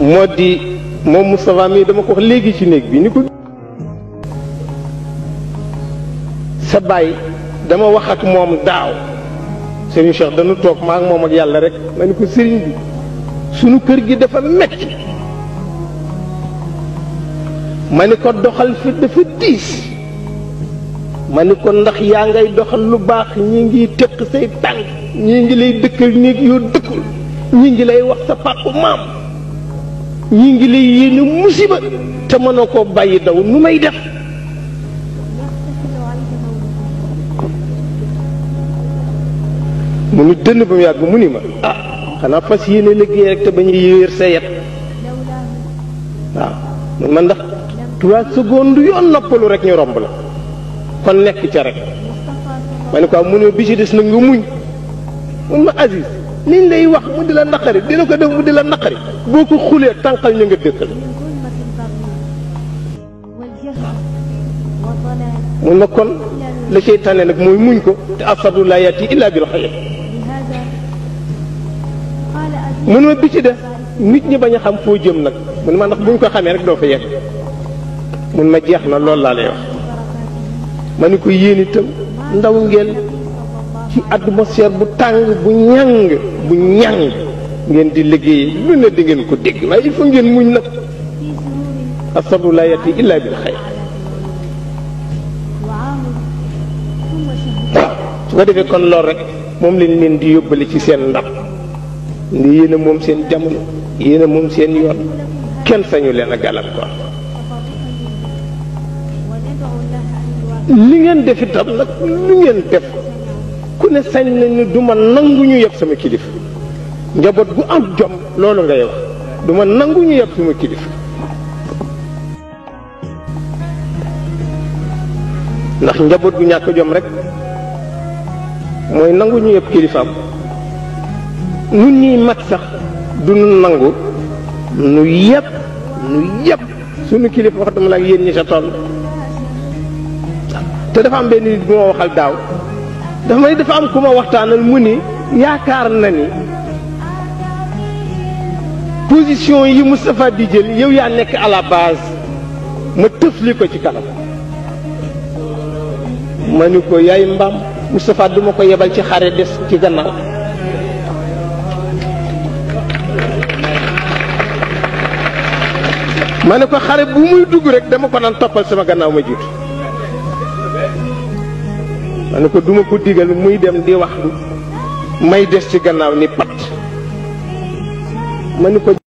moo di moom Moustapha mii dama ko wax léegi ci néeg bi ni ko sa baay dama wax ak moom daaw Serigne Cheikh dañu toog maa ak moom ak yàlla rek ma ni ko Serigne bi sunu kër gi dafa metti ma ni ko doxal fi dafa diis ma ni ko ndax yaa ngay doxal lu baax ñi ngi teq say tànk ñi ngi lay dëkkal néeg yoo dëkkul ñi ngi lay wax sa pàqu maam ñi ngi lay yéene musiba te mënoo koo bàyyi daw nu may def mu ni dënn ba mu yàgg mu ni ma ah xanaa fas yéene liggéey rek te bañ a yéer sa yet waaw mun ma ndax 3 secondes yoon noppalu rek ñu romb la kon nekk ca rek ma ne ko mu ne bi ci des nag nga muñ mun ma Aziz liñ lay wax mu di la naqari dina ko def mu di la naqari boo ko xulee tànqal ñu nga dëkkal mun ma kon la cay tànne nag mooy muñ ko te asadu laa yati illa bil xayr mun ma bi ci def nit ñi bañ a xam foo jëm nag mun ma ndax buñ ko xamee rek doo fa yegg mun ma jeex na loolu laa lay wax ma ni ko yéen itam ndaw ngeen ci atmosphère bu tàng bu ñàng ngeen di liggéey lu ne di ngeen ko dégg waaye il faut ngeen muñ nag asadu laa yati illa bil xayr waaw su ko defee kon loolu rek moom lañ leen di yóbbale ci seen ndam ndi yéen a moom seen jamono yéen a moom seen yoon kenn sañu leen a gàllankoor li ngeen def itam nag lu ngeen def ku ne sañ nañu du ma nangu ñu yeb sama kilifa njaboot gu am jom loolu ngay wax du ma nangu ñu yeb sama kilifa ndax njaboot gu ñàkk jom rek mooy nangu ñu yeb kilifaam nun ñuy mat sax du nu nangu nu yeb sunu kilifa wax dama la ak yéen ñi sa toll te dafa am benn nit bu ma waxal daaw dafa may dafa am ku ma waxtaanal mu ni yaakaar na ni position yi Moustapha di jël yow yaa nekk à la base ma tëfli ko ci kanam ma ni ko yaay mbaam Moustapha du ma ko yebal ci xare des ci gannaaw ma ne ko xare bu muy dugg rek dama ko naan toppal sama gannaaw ma jiitu ma ne ko duma ko digal muy dem di wax may des ci gannaaw ni pat ma ne ko